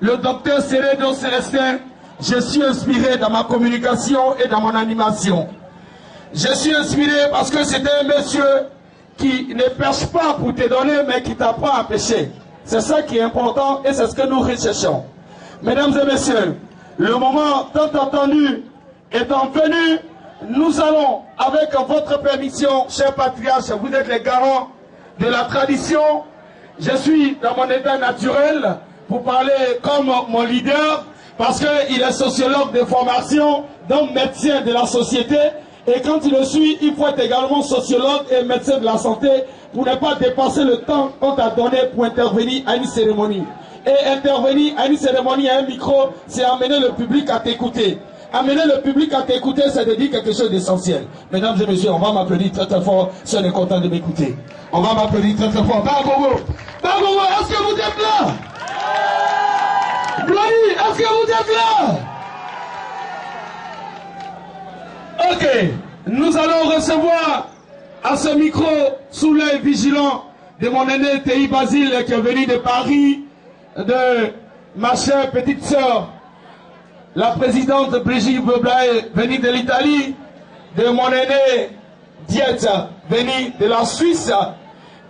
le docteur Seredo Célestin, je suis inspiré dans ma communication et dans mon animation. Je suis inspiré parce que c'est un monsieur qui ne pêche pas pour te donner, mais qui t'apprend à pêcher. C'est ça qui est important et c'est ce que nous recherchons. Mesdames et messieurs, le moment tant attendu étant venu, nous allons, avec votre permission, cher patriarche, vous êtes les garants de la tradition. Je suis dans mon état naturel pour parler comme mon leader, parce qu'il est sociologue de formation, donc médecin de la société. Et quand il le suit, il faut être également sociologue et médecin de la santé pour ne pas dépasser le temps qu'on t'a donné pour intervenir à une cérémonie. Et intervenir à une cérémonie à un micro, c'est amener le public à t'écouter. Amener le public à t'écouter, c'est de dire quelque chose d'essentiel. Mesdames et messieurs, on va m'applaudir très très fort si on est content de m'écouter. On va m'applaudir très très fort. Bagogo, Bagogo, est-ce que vous êtes là? Glory, est-ce que vous êtes là? Ok, nous allons recevoir à ce micro, sous l'œil vigilant de mon aîné Théi Basile qui est venu de Paris, de ma chère petite sœur, la présidente Brigitte Beblaye, venue de l'Italie, de mon aîné Diet, venu de la Suisse,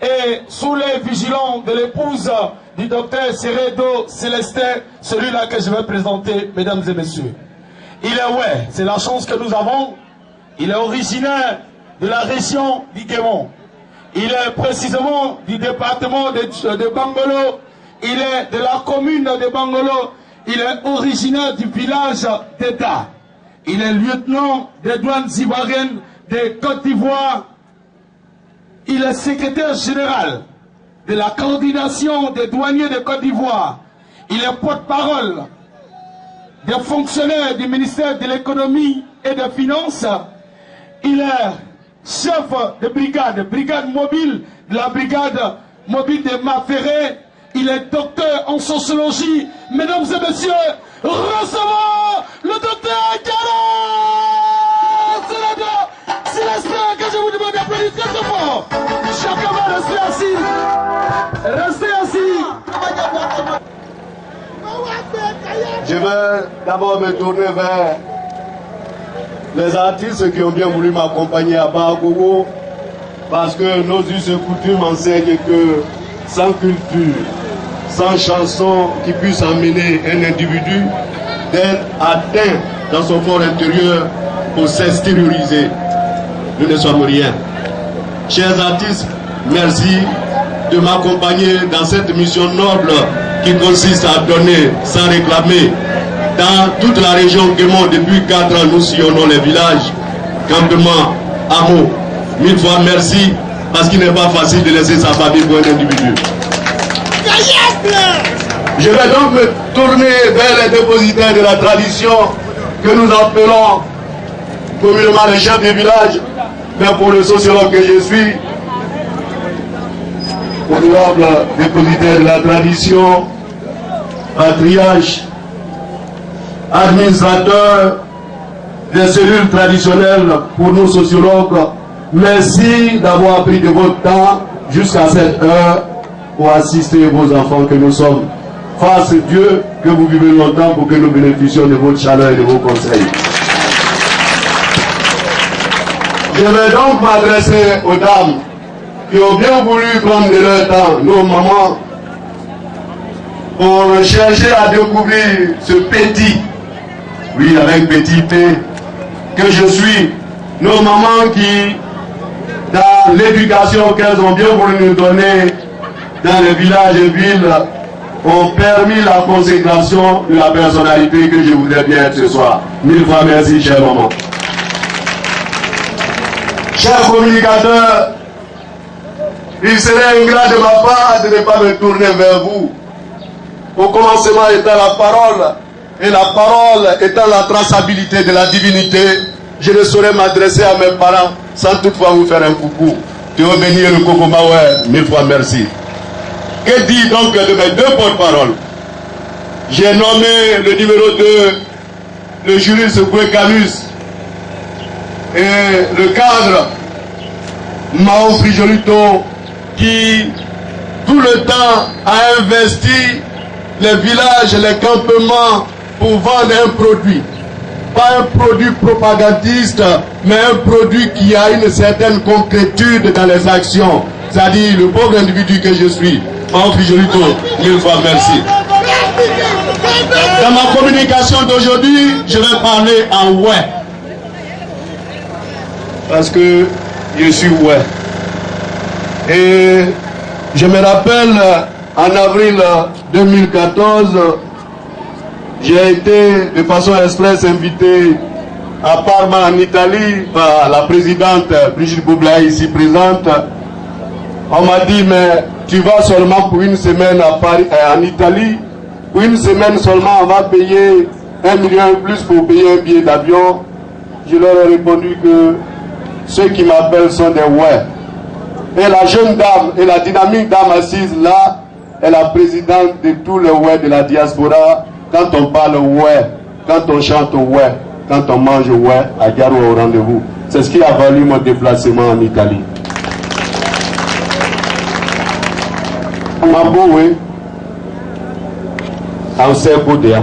et sous l'œil vigilant de l'épouse du docteur Seredo Célestin, celui-là que je vais présenter, mesdames et messieurs. Il est, ouais, c'est la chance que nous avons. Il est originaire de la région d'Iguémon. Il est précisément du département de Bangolo. Il est de la commune de Bangolo. Il est originaire du village d'Eda. Il est lieutenant des douanes ivoiriennes de Côte d'Ivoire. Il est secrétaire général de la coordination des douaniers de Côte d'Ivoire. Il est porte-parole des fonctionnaires du ministère de l'économie et des finances. Il est chef de brigade, brigade mobile, de la brigade mobile de Maferré. Il est docteur en sociologie. Mesdames et messieurs, recevons le docteur Kara Célestin, que je vous demande d'applaudir très très fort. Chacun va rester assis. Restez assis. Je vais d'abord me tourner vers les artistes qui ont bien voulu m'accompagner à Bagogo, parce que nos us et coutumes enseignent que sans culture, sans chanson qui puisse amener un individu d'être atteint dans son fort intérieur pour s'extérioriser, nous ne sommes rien. Chers artistes, merci de m'accompagner dans cette mission noble qui consiste à donner sans réclamer. Dans toute la région Guémon, depuis 4 ans, nous sillonnons les villages, campements, hameaux. 1000 fois merci, parce qu'il n'est pas facile de laisser sa famille pour un individu. Je vais donc me tourner vers les dépositaires de la tradition que nous appelons communément les chefs des villages, mais pour le sociologue que je suis, honorable dépositaire de la tradition, patriarche, administrateur des cellules traditionnelles pour nous sociologues, merci d'avoir pris de votre temps jusqu'à cette heure pour assister vos enfants que nous sommes. Fasse Dieu que vous vivez longtemps pour que nous bénéficions de votre chaleur et de vos conseils. Je vais donc m'adresser aux dames qui ont bien voulu prendre de leur temps, nos mamans, pour chercher à découvrir ce petit, oui avec petit P, que je suis. Nos mamans qui, dans l'éducation qu'elles ont bien voulu nous donner dans les villages et villes, ont permis la consécration de la personnalité que je voudrais bien être ce soir. 1000 fois merci, chère maman. Chers communicateurs, il serait ingrat de ma part de ne pas me tourner vers vous. Au commencement étant la parole, et la parole étant la traçabilité de la divinité, je ne saurais m'adresser à mes parents sans toutefois vous faire un coucou. Théo Béni et le Coco Mawé, 1000 fois merci. Que dit donc de mes deux porte-paroles? J'ai nommé le numéro 2, le juriste Goué Camus, et le cadre Mao Frijolito, qui tout le temps a investi les villages, les campements pour vendre un produit. Pas un produit propagandiste, mais un produit qui a une certaine concrétude dans les actions. C'est-à-dire le pauvre individu que je suis. Mille fois merci. Dans ma communication d'aujourd'hui, je vais parler en ouais. Parce que je suis ouais. Et je me rappelle, en avril 2014, j'ai été de façon express invité à Parma en Italie par la présidente Brigitte Boublaï ici présente. On m'a dit, mais tu vas seulement pour une semaine à Paris, en Italie. Pour une semaine seulement, on va payer 1 million de plus pour payer un billet d'avion. Je leur ai répondu que ceux qui m'appellent sont des ouais. Et la jeune dame et la dynamique dame assise là est la présidente de tous les ouais de la diaspora. Quand on parle ouais, quand on chante ouais, quand on mange ouais, à Garo au rendez-vous. C'est ce qui a valu mon déplacement en Italie. Mabowe, Aoussé Boudéa,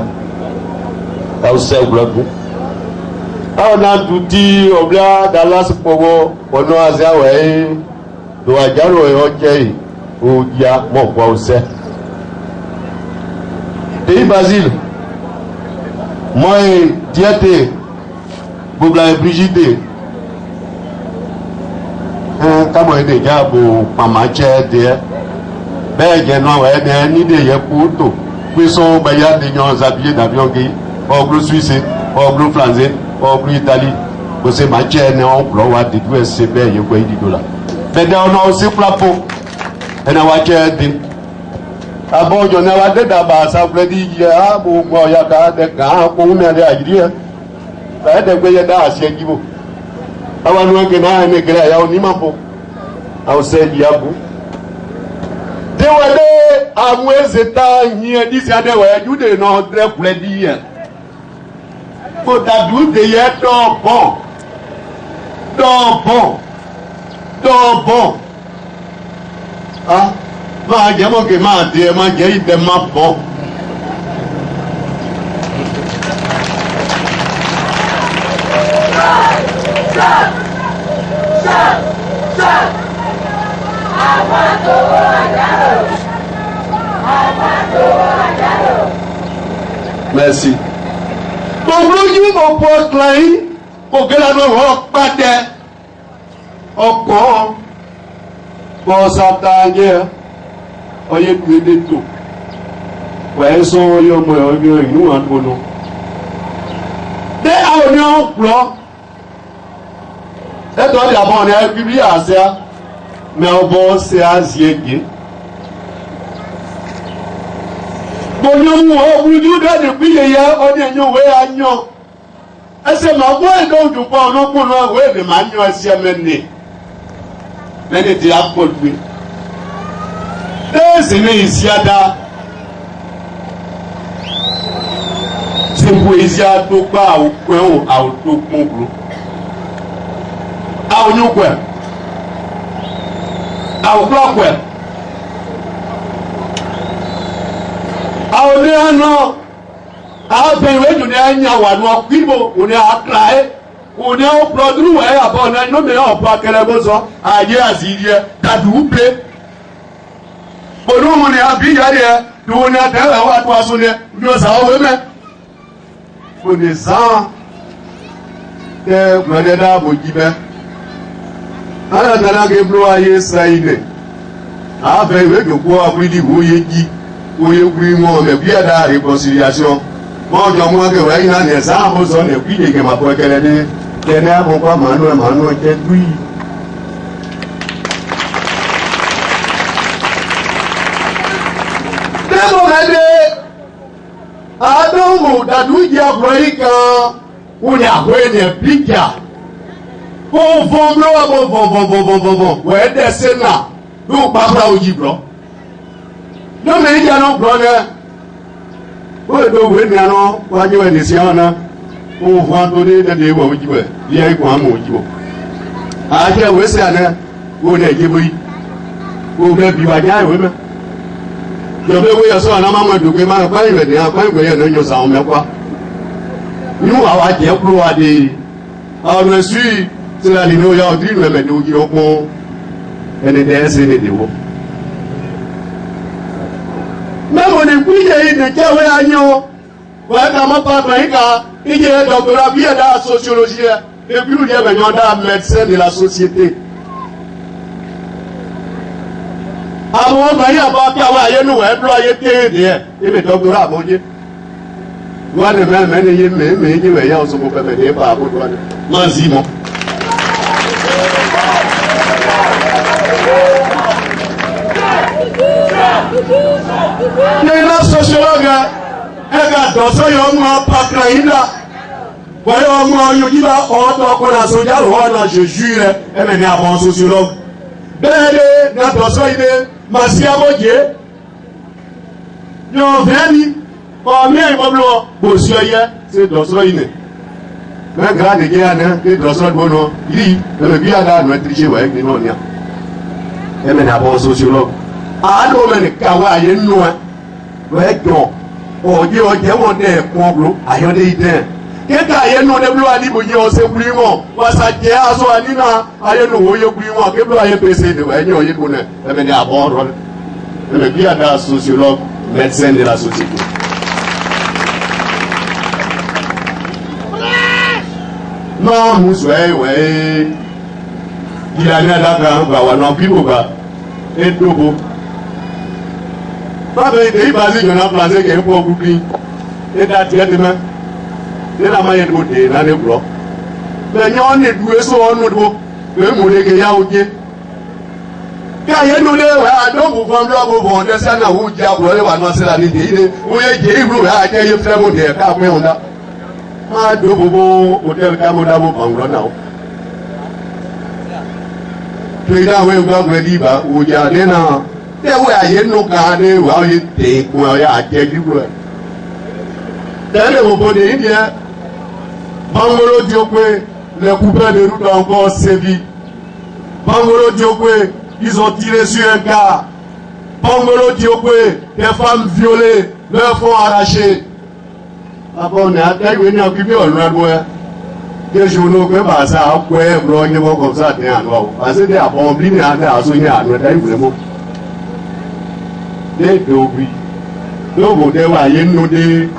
Aoussé Blabou. On a tout dit, Oblia, Dallas Pogo, Ono Azawe, Douagaro et Ok, ou Dia, mon quoi aussi. Pays Basile, moi, Diaté, Boubla et Brigitte, comment est déjà pour Pamaché, non, ni de Yaputo, puis son bayard de Nyon Zabier d'avion qui, au bleu Suisse, au bleu français, au bleu Italie, au se matière, on ploie de tout SCB, il y a quoi il dit là. Mais on a aussi plateau, et on a dit, ah bon, je n'ai pas de d'abord, ça voulait dire, ah bon, il y a des gars, pour nous aller à dire, ça a été payé dans la sienne qui vaut. Avant nous, que nous avons un éclair, il y a un immense pot, à Océan Diabou. Dewade amwezeta nye disi adewe jude no tre pledi ko dadu de ye do bon ah ma je mo ke ma de ma je ide ma bon Merci. Bon, mon pote là, pour que la noix pas encore, pour s'attendre, on y est plus de tout. Ouais, son yo moi nous en nous. Dès à on emploi, c'est toi d'abord on a publié à ça, mais on va c'est à ziéguer. Bon, nous avons depuis hier, on est nous à Nyon. Et c'est ma voix donc du pas, on peut nous avoir de manière assez amenée. Mais il était à produire. Et c'est ici à da. C'est poésie à tout pas au coin ou à tout conclu. À nous quoi? À quoi quoi? Aone ano abenwe juni anya wanu kwibo oni atrae oni o produce e abona no me o pa kele bozo aye asirie dadu pe bonu mo ni abi yare e do ni atela wa to aso ne yo sa o we me oni san te grededa bojibe ala dala ke blo aye saide ave we go abridi wo yeji oye kuri mo me bi ada reconciliation mo jo mo ke we ina ne sa mo so ne bi de ke ma po kele de kene mo kwa manu ke dui de mo de adomo dadu je afroika o ni ahwe ne pika o von bro we de sena do pa bra oji bro. No me diga no brother. O do we mi ano wa je we ni si ana. O fun to de wo ji we. Ye igun amu ji wo. A je we se ana. O ne je boyi. O be bi wa ja we me. Je vais vous dire ça, maman, de quoi pas il veut dire, quand il veut dire, ça, on met quoi. Nous, on va dire pour aller. Alors, je suis, c'est la ligne aujourd'hui, mais maintenant, il y a un NDS et des dévots. Même on est plus de Kéwé Agnon. Voilà, comment pas, il y a un doctorat bien dans la sociologie, et puis il y a un médecin de la société. Avant, il y a un Kéwé Agnon, il y a un doctorat à mon Dieu. Moi, je vais mener, mais il y a un peu de temps pour toi. Mazimo. Il y a un sociologue, un gars dans ce moment, pas là. Voyons, moi, il y a un social, je jure, et maintenant, avant sociologue. Ben, dans ce idée, Massia Modier, non, Véni, combien il va vouloir, c'est dans ce idée. Mais grâce à Dieu, il est dans ce bon, il dit, le bien là, nous tricher avec les noms. Et maintenant, avant sociologue. Ah non, mais Kawa, il y a une loi. Ouais, non. Oh, Dieu, il y a un complot. Ah, il y a des idées. Quelqu'un y a un nom de bleu à l'Ibo, il y a un sécurement. Parce que Dieu a son anina, il y a un nouveau sécurement. Quel bleu a un PC de Wagner, il y a un. Mais il y a un bon rôle. Le bien d'un sociologue, médecin de la société. Non, Moussoué, ouais. Il a un d'accord, on va en piboba. Et Togo. Pas de pays basiques, on a placé qu'il y a un peu de bouclier. Et d'attirer demain. Et la maille de beauté, là, les blocs. Mais on est doué sur un autre. Le moulet qui y a au pied. Car il y a nous, donc vous vendez vos vendeurs, ça n'a pas diable, on va annoncer la ligne. Vous avez dit, vous avez dit, frère, mon dieu, après on a. Ah, deux bobos, hôtel Camoda, vous vendez là. Président, oui, vous avez dit, vous avez dit, te wo aye no kane wa ye te ko ya jeju wo tele wo bo de India Bangolo Diokwe les coupeurs de route ont encore sévi. Bangolo Diokwe ils ont tiré sur un gars. Bangolo Diokwe des femmes violées, leurs fonds arrachés. Après on est à terre, on est occupé au loin. Des journaux que bah ça quoi bro comme ça t'es à nous parce que des abombis n'est à soigner à nous d'ailleurs vraiment des dobi donc vous devez aller nous dire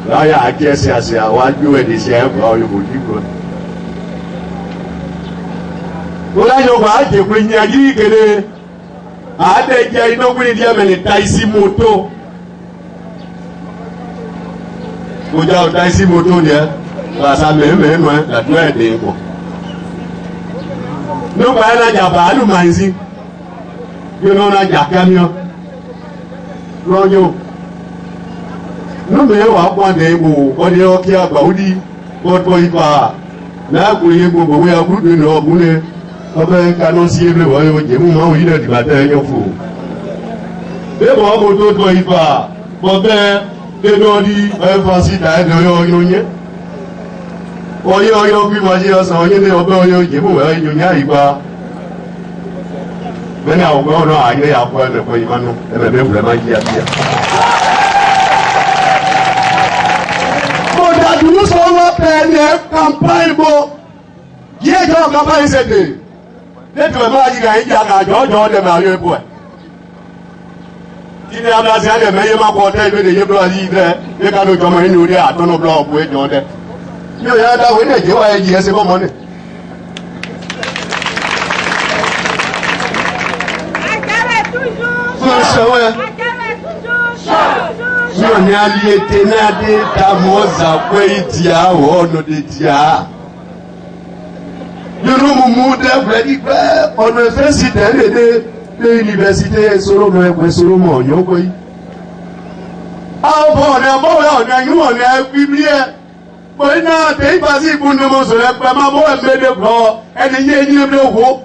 là il y a qui c'est à waju et des chefs au yobudi quoi voilà yo ba je ko nyagi kele a de je ino kuni dia meni taxi moto ko ja taxi moto dia ça me loin la doit être quoi nous va la jaba lu manzi yo no na ja camion royo nous me wa kwa de bu o de o ki agba odi o to ipa na ku ye gbogbo we aku de no bune o be kanu si ebe wo yo je mu ma o yi de ba te yo fu be bo mo to ipa bo be de do di e fa si da de yo yo nye oyo bí wọ́n ṣe ọ̀sán oyé ní ọgbẹ́ oyé ìjẹ́bù ẹ̀ ìyóyá ìgbà mẹ́ni àwọn ọgbẹ́ ọ̀nà àyè àpò ẹ̀mẹ̀kọ́ ìmánú ẹ̀mẹ̀mẹ̀ ìwúrẹ́ máa ń yí àbíyá. mo dàdúró sọ wọn pẹ̀lẹ́ campagne bo yíyẹ jọ campagne ṣètè lẹ́tọ̀ ẹ̀ máa yíga ìjà àjọ ọjọ́ ọ̀dẹ̀mẹ̀ àwọn ẹ̀bù ẹ̀. kí ni abúlé àdẹ̀mẹ̀ yé má kọ́ ọ̀tẹ́ ìgbéde yé búrọ̀ yìí rẹ̀ yé ká ló jọmọ inú rẹ̀ àtọ́nù búlọ̀ọ̀kù ẹ̀jọ̀ ọ̀dẹ̀. Yo ya da we Nigeria wa yi ese bo mo ni Akere toujours Yo ni aliete na de ta moza kwe itia wo no de dia Yo no mu de fredi pe on université de université solo no e solo mo yo ko yi Ah bon na bo na yu mo na biblie Boy na te basi bundu mo so le pa ma mo mbede bro eni ye ni mbe wo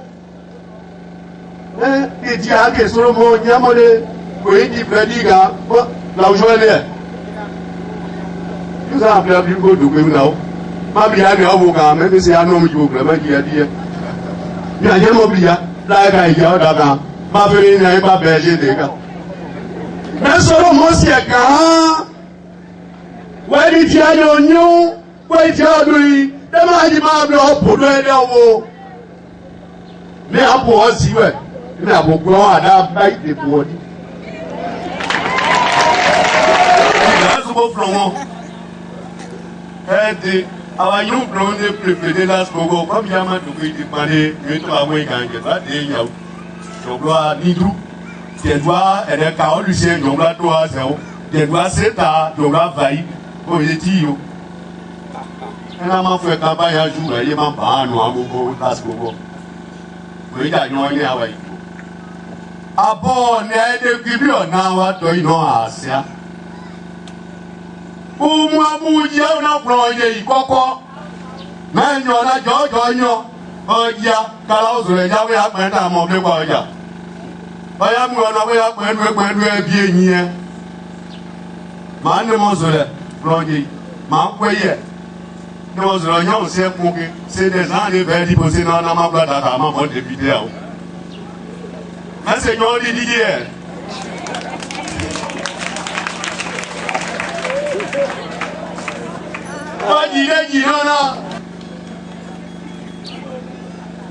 iti ake soro mo nyamole ko iti prediga la ujole tu sa apla bi go du ko na o ma bi ya ni o ka me bi se anu mi ju ko ma ji ya die ni aje mo bi ya la ka ya o da ka ma fere ni ai ba be je de ka Mais selon moi, c'est quand ouais, il y a un union, ouais, il y a lui, pour mais à pour aussi, ouais, mais à beaucoup à la baille des bois. Our young blonde préféré là, ce qu'on comme il y a un truc qui demandait, il doit avoir un gars, il y a un doigt Nidou, il doit être Carole Lucien, il doit toi, il doit Seta, il doit Vaï, pour les tirs. On a fait campagne un jour, il y a un pan, nous avons beaucoup de place pour vous. Oui, il y a un lien avec vous. Ah bon, on est de Guibio, on a un nom à ça. Ou moi, bouger, on a plongé, coco. Mais on a Jojo, oh, ya, Carlos, les Javé à peine à mon débois. Voyons, on a bien niais. Man de Moselle, plongé, man, voyez. Nous avons c'est des gens qui veulent déposer dans ma boîte à ma bonne député. Mais c'est nous qui disons. Pas dire, là.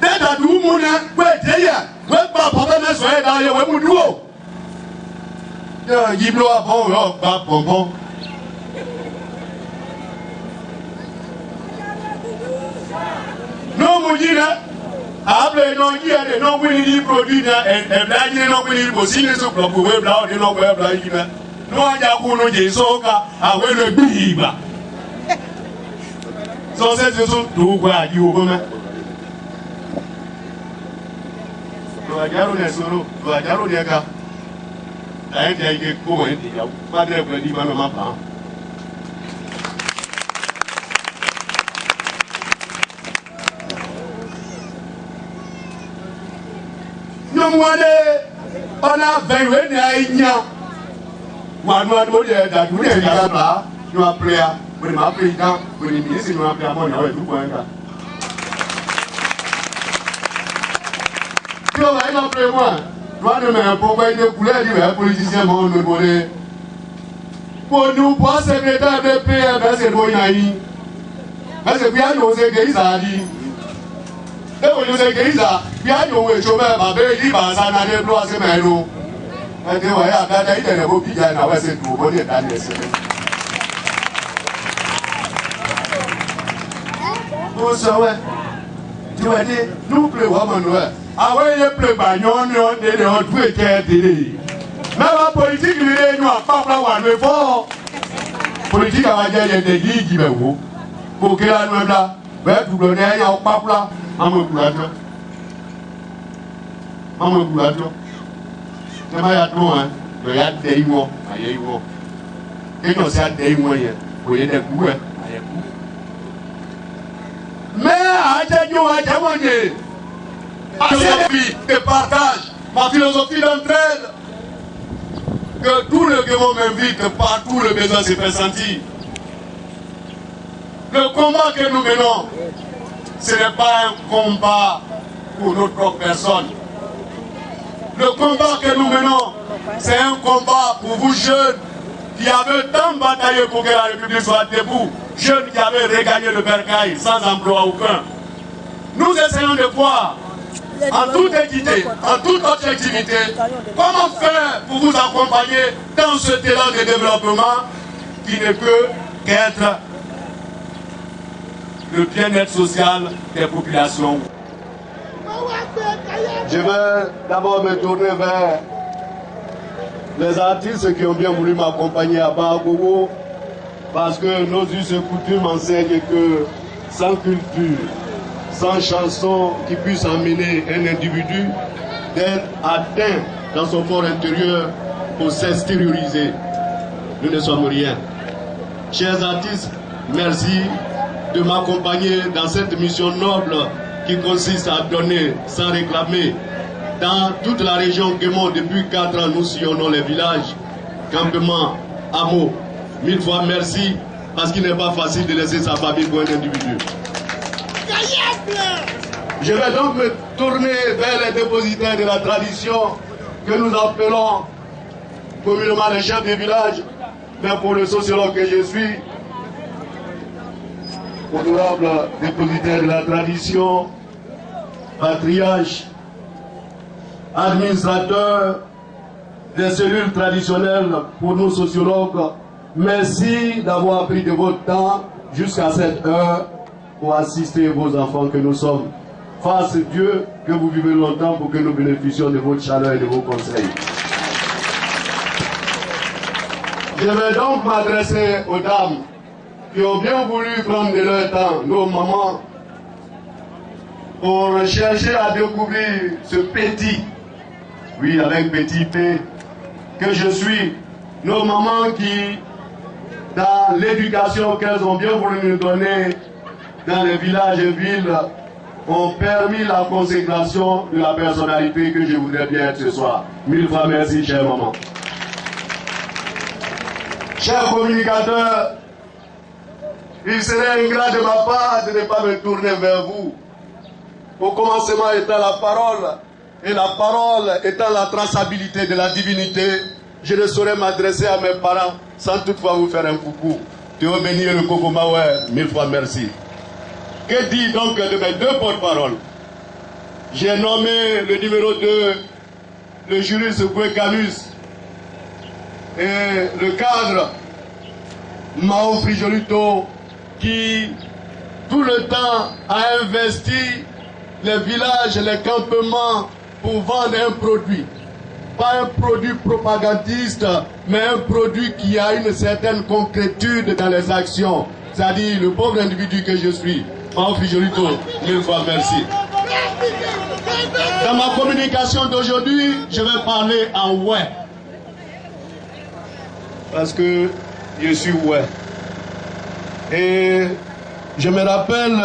Dès que tout le monde est, ouais, pas problème, soyez dans les ouais, moudou. Il bloque bon, pas bon. Non, mon Dieu, après, non, il y a des non-winning produits, et blagues, non-winning possible, ce qu'on pouvait blaguer, des non-blagues. Nous, on a connu des soca avec le biba. Sans cette chose, tout quoi, du haut, mais. Solo, tu vas dire au Niaga. T'as été comment, pas de prédit, ma maman. On a 20 ans. Moi, nous avons dit que nous avons appris à mon président, mon ministre, nous avons appris à mon président. Si on va y appeler moi, nous avons pourquoi il y a des couleurs du politicien, nous demandons. Pour nous, pour secrétaire de PM, c'est bon, c'est bien, nous avons dit ça. Et vous nous avez dit ça, il y a un chômeur, ma belle, il va s'en aller pour se mettre. Et vous voyez, à la il y a un beau pigeon, c'est tout, vous êtes dans les semaines. Vous savez, tu vas dire, nous pleurons, mon frère. Ah oui, il pleut, on est en tout et qui est télé. Mais la politique, il est nous, pas pour le fort. Politique, à va dire, il y a des guides qui vont vous. Pour que la nous là, vous donnez un pas là. Maman Goulato. Maman Goulato. C'est pas y'a tout, hein. Il y a des mots, il y a des mots. Et quand c'est des moyens, il y a des coups, il y a des coups. Mais à Djamoni, ma philosophie de partage, ma philosophie d'entraide, que tout le monde m'invite, partout le besoin se fait sentir. Le combat que nous menons, ce n'est pas un combat pour notre propre personne. Le combat que nous menons, c'est un combat pour vous jeunes qui avez tant bataillé pour que la République soit debout. Jeunes qui avaient regagné le bercail sans emploi aucun. Nous essayons de voir, en toute équité, en toute objectivité, comment faire pour vous accompagner dans ce élan de développement qui ne peut qu'être le bien-être social des populations. Je vais d'abord me tourner vers les artistes qui ont bien voulu m'accompagner à Baragogo, parce que nos us et coutumes enseignent que sans culture, sans chanson qui puisse amener un individu d'être atteint dans son fort intérieur pour s'extérioriser, nous ne sommes rien. Chers artistes, merci de m'accompagner dans cette mission noble qui consiste à donner sans réclamer. Dans toute la région Guémon, depuis 4 ans, nous sillonnons les villages, campements, hameaux. 1000 fois merci, parce qu'il n'est pas facile de laisser sa famille pour un individu. Je vais donc me tourner vers les dépositaires de la tradition que nous appelons communément les chefs des villages, mais pour le sociologue que je suis, honorable dépositaire de la tradition, patriarche, administrateur des cellules traditionnelles pour nous sociologues, merci d'avoir pris de votre temps jusqu'à cette heure pour assister vos enfants que nous sommes. Fasse Dieu que vous vivez longtemps pour que nous bénéficions de votre chaleur et de vos conseils. Je vais donc m'adresser aux dames qui ont bien voulu prendre de leur temps, nos mamans, pour chercher à découvrir ce petit, oui avec petit P, que je suis. Nos mamans qui, dans l'éducation qu'elles ont bien voulu nous donner dans les villages et villes, ont permis la consécration de la personnalité que je voudrais bien être ce soir. Mille fois merci, chère maman. Chers communicateurs, il serait ingrat de ma part de ne pas me tourner vers vous. Au commencement étant la parole, et la parole étant la traçabilité de la divinité, je ne saurais m'adresser à mes parents sans toutefois vous faire un coucou. Dieu bénir le Kokomawe, mille fois merci. Que dit donc de mes deux porte-paroles? J'ai nommé le numéro 2, le juriste Goué-Canus, et le cadre Mao Frijolito, qui tout le temps a investi les villages, les campements pour vendre un produit. Pas un produit propagandiste, mais un produit qui a une certaine concrétude dans les actions. C'est-à-dire le pauvre individu que je suis. Mao Frijolito, mille fois merci. Dans ma communication d'aujourd'hui, je vais parler en ouais. Parce que je suis ouais. Et je me rappelle,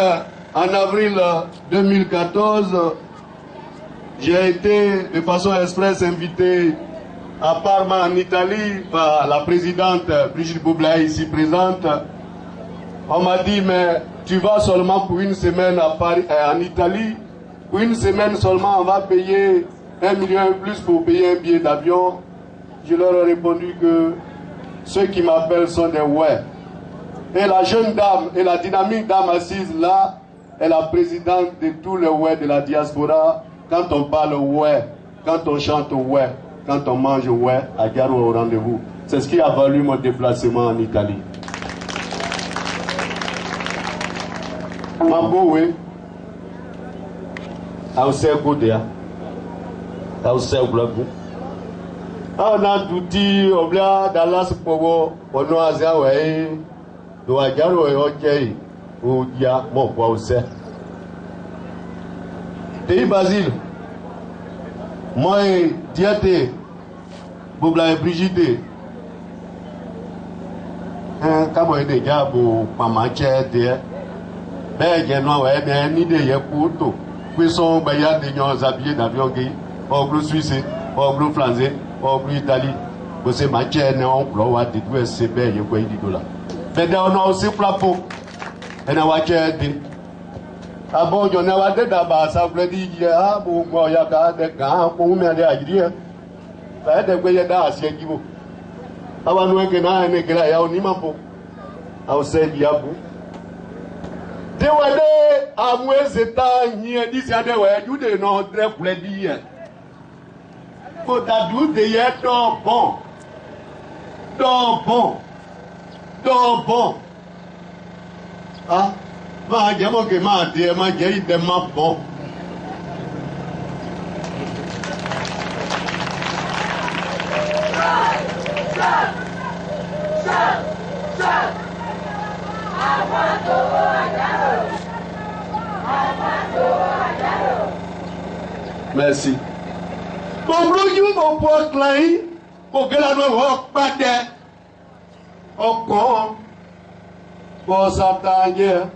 en avril 2014, j'ai été de façon express invité à Parma en Italie par la présidente Brigitte Boublaï ici présente. On m'a dit, mais tu vas seulement pour une semaine à Paris, en Italie. Pour une semaine seulement, on va payer 1 million et plus pour payer un billet d'avion. Je leur ai répondu que ceux qui m'appellent sont des ouais. Et la jeune dame et la dynamique dame assise là est la présidente de tous les ouais de la diaspora. Quand on parle ouais, quand on chante ouais, quand on mange ouais, à Garo au rendez-vous. C'est ce qui a valu mon déplacement en Italie. Mambo oui. Aoussé Goudéa. Aoussé Goulabou. On a tout dit, on a Dallas Pogo, on a Azaoué, on a Garo et ok, ou Dia, mon quoi aussi. Pays Basile, moi, Diaté, Boubla et Brigitte, comment est déjà pour Pamaché, ben, j'ai non, ouais, ni de Yakuto, puis son bayard de nos habillés d'avion gay, au bleu suisse, au bleu français. Au bleu Italie, vous ma chaîne en ploie de tout SCB, il y a quoi il dit là. Mais on a aussi plafond, et on a chaîne. Ah bon, on a des dabas, ça veut dire, ah bon, il y a des gants, pour me aller à dire. Ça des goyes d'assiettes qui vont. Avant nous, que n'a un éclat, il y a un imam pour. Ah, c'est diabou. Des wadés, à moins c'est un niais, d'ici à des wadés, you de non, très plaisir. Faut t'adouer d'ailleurs dans bon. Dans bon. Dans bon. Ah, ma diamo que ma dire, ma j'ai de ma bon. Merci. Mon bleu, mon pote là, pour que la noix pas de. Encore. Pour s'attendre.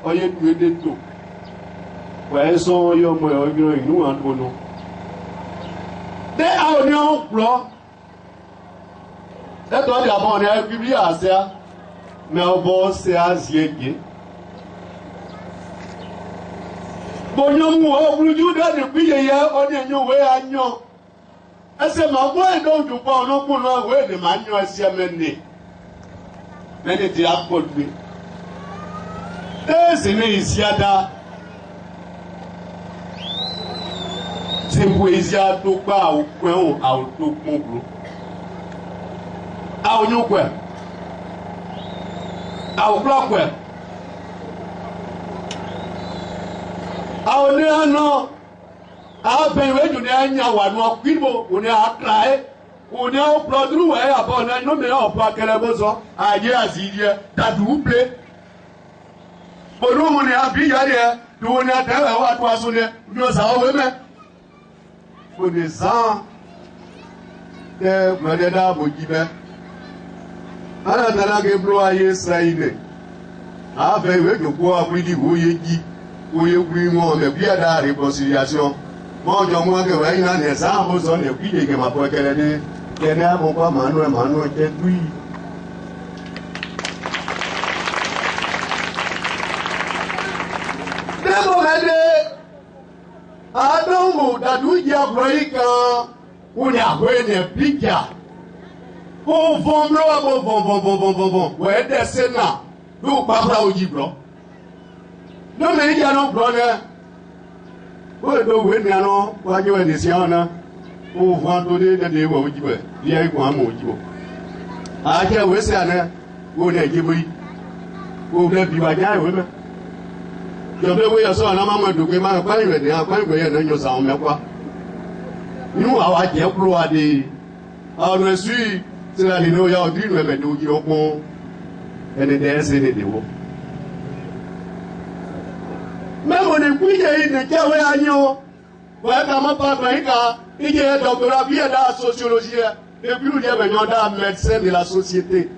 On y est tué de tout. Ouais, son yo, moi, nous, entre nous. Dès à l'union, plan. C'est toi d'abord, on a publié à ça. Mais on va c'est à Ziégué. Bon, nous, on vous dit depuis hier, on est nous, à Nyon. Est-ce que ma voix est donc du bon, non, pour nous, oui, de manière si amenée. Mais de dire à Paul-Louis. Et c'est né ici à da. C'est poésie à tout pas au coin ou à tout complot. À où nous quoi? À où quoi quoi? À où nous en non? À peine où nous en y a ou à nous en cuivre, on est à clair. On est au produit, ouais, à bon, non, mais on peut à quel besoin, à y a zillier, t'as doublé. Pour nous, on est à Bigalier, nous on est à terre, à toi, on est, nous avons même. Pour des ans, de Madena Bogibe, à la Talague Bloyer Saïne, avec eux, nous pouvons appeler du Bouyegi, Bouyegi, mais bien la réconciliation. Moi, je vois que vous avez des arbres, vous avez des qui m'apportent qu'elle est. Quel est mon papa, Manuel, quel oui. Adongo, Dadouya, Broïka, ou n'y a pas de pica. Oh, bon, ouais, des sénats. Nous, pas au Gibron. Non, mais il y a non, brother. Oui, donc, oui, non, quoi que vous disiez, pour vendre des dévots au Gibron. Il y a eu quoi, mon Gibron. Ah, tiens, oui, c'est un, vous n'avez pas vu. Vous n'avez pas vu. Je vais vous dire ça, on a maman de quoi, mais pas une idée, quoi, il y a un yosa, mais quoi. Nous, à la guerre, pour aller. Alors, je suis, c'est la ligne où il y a un drille, mais nous, qui ont bon, et des DS et des dévots. Même on est plus de qui avait un yon. Ouais, comment pas, il y a un doctorat, il y a la sociologie, et puis il y a un médecin de la société.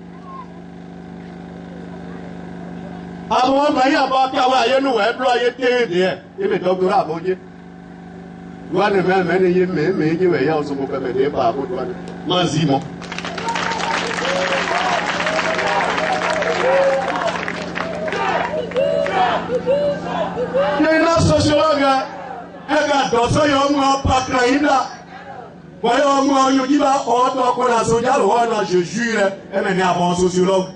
Avant, il y a pas qu'à nous employer TD, et mes doctorats, mon Dieu. Moi, je vais mener, mais il y a aussi beaucoup de gens par rapport à moi. Mazimo. Il y a une sociologue, elle a dansé, il y a un patraïna. Voyons, moi, je dis, je jure, elle est un bon sociologue.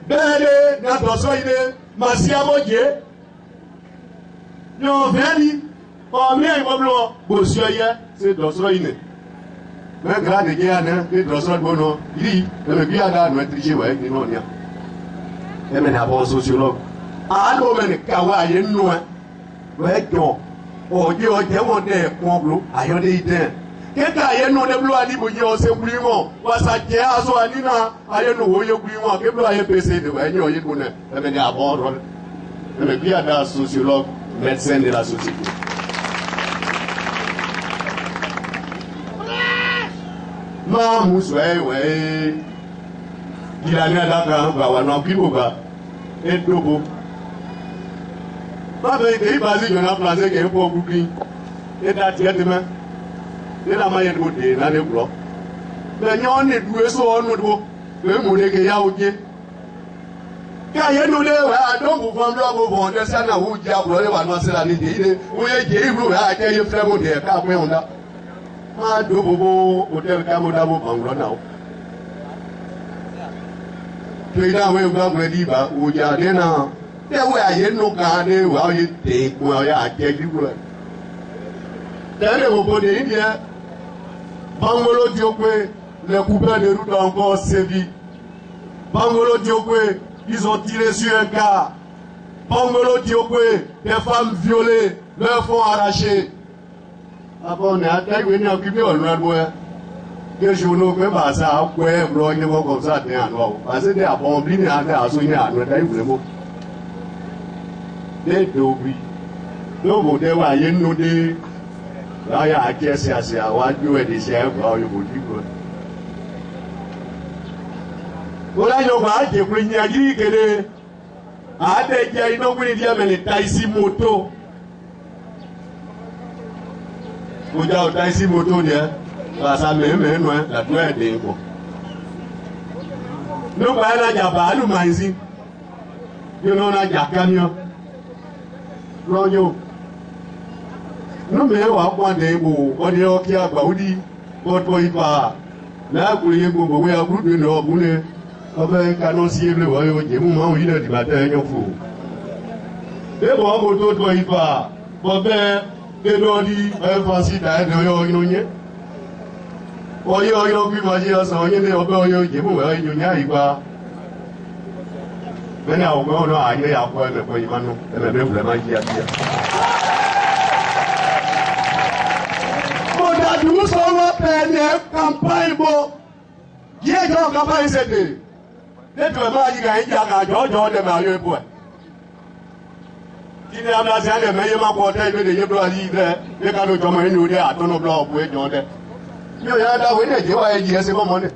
Bẹ́ẹ̀ni ní àtọ̀sọ́ ilé màá sí abọ́jẹ́ ní ọ̀fẹ́ ní ọ̀mí ìmọ̀bìnrin kò sí ọyẹ́ ṣe dọ̀sọ́ ilé. Mẹ́gàlá ní jẹ́ àná ní dọ̀sọ́ gbóná yìí ẹ̀mẹ̀ bí àdá àná ẹ̀tìrì ṣe wẹ̀ nínú ọ̀nìyà. Ẹ̀mẹ̀ ní àbọ̀ sociologue. Àánú ọmọ ní kàwé àyè nínú ẹ̀ wẹ́ jọ ọ̀jẹ́ ọ̀jẹ́ wọn dẹ̀ ẹ̀kún ọ̀bùrọ̀ àyọ̀dẹ̀ ìdẹ́. Keka ayenu neblu ani bunye ose kulimo wasaje aso anina ayenu woye kulimo keblu aye pese de enyo oye kune ebe ni aboro ebe bi ada sociologue médecin de la société. Ma muswe we ilani adaka ba wa na bibo ba edobo ba be de bazi jona français ke po gugin e da tie de me la maille de côté, là, les blocs. Mais nous, on est doués sur un autre, le monde qui a oublié. Quand il y a nous, donc, vous vendez vos ventes, ça n'a pas dit à vous, on va lancer la ligne. Vous voyez, vous avez fait mon dieu, après on a. Ah, deux bobos, hôtel Camodabo, Banglona. Tu es là, vous avez dit, vous y allez là. Et vous avez nos gardés, vous avez été, vous avez acquis du boulot. D'ailleurs, vous prenez bien. Bangolo Diokwe, les coupeurs de route ont encore sévi. Bangolo Diokwe, ils ont tiré sur un gars. Bangolo Diokwe, des femmes violées, leurs fonds arrachés. Après, on est à terre, on est occupé, on est loin. Que journaux que ça, on peut bloquer comme ça, t'es à noir. Parce que t'es à bomber, t'es à soigner à noir, t'es vraiment. T'es d'oubli. Donc, vous devez aller nous dire. Là, il y a un caisse à ça, on va jouer des chèvres, on va jouer des chèvres. Voilà, il y a un peu de gens qui ont des taxis moto. Vous avez des taxis moto, ça même, la tour est dingue. Nous, on a des maïs. Nous, on a des camions. Nous, mais on va prendre des mots, on est au Kia Baoudi, Pour y pas. Là, pour y go, we are good in our boule. Avec un ciel, le voyage, il y a du matin, il faut. Des bons motos, pour y pas. Pour faire des dodis, un facile à être yoye. Oyo, puis moi, j'ai un sang, il y a des oboyo, il y a une yaïba. Maintenant, on a un yaïa pour le poïmano, et le même vraiment qui a dit. Nous sommes en pleine campagne. Qui est en campagne cette année? Les deux maris qui ont George de Mario Bois. Qui n'est pas de meilleur portail de Yéblois livre, les canaux de Mario à ton blanc pour être Jordan. Il y a là où il est, il y a c'est bon monnaie.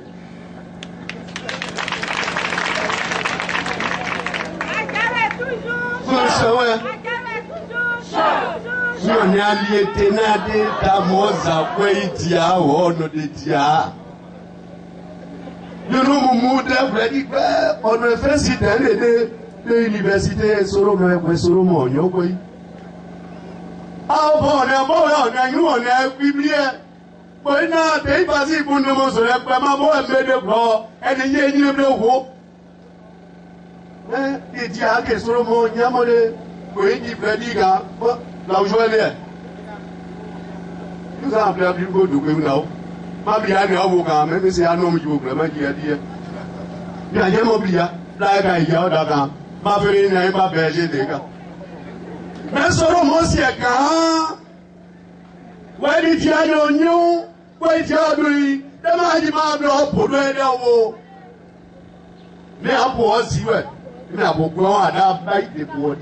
On a lieutenant d'Amosa, Quaitia, ou on de Tia. Nous nous on a fait citer de l'université Solomon, Yokoi. Ah bon, on a publié. Bon, il n'a pas dit pour nous montrer vraiment bon, mais de blanc, et il y a une bleu. Il dit à que Solomon, Yamone, oui, il peut dire, là où je vais aller. Nous avons appelé à plus de nous. Ma bien, même si c'est un homme qui vous vraiment qui a dit. Il y a un oublié, là, il y a un d'accord. Ma fille n'a pas berger des gars. Mais Solomon, c'est quand. Ouais, il y a un oignon, ouais, il y a lui. Demain, il m'a blanc pour le haut. Mais à pour aussi, ouais. Mais à beaucoup, on a bail de pour.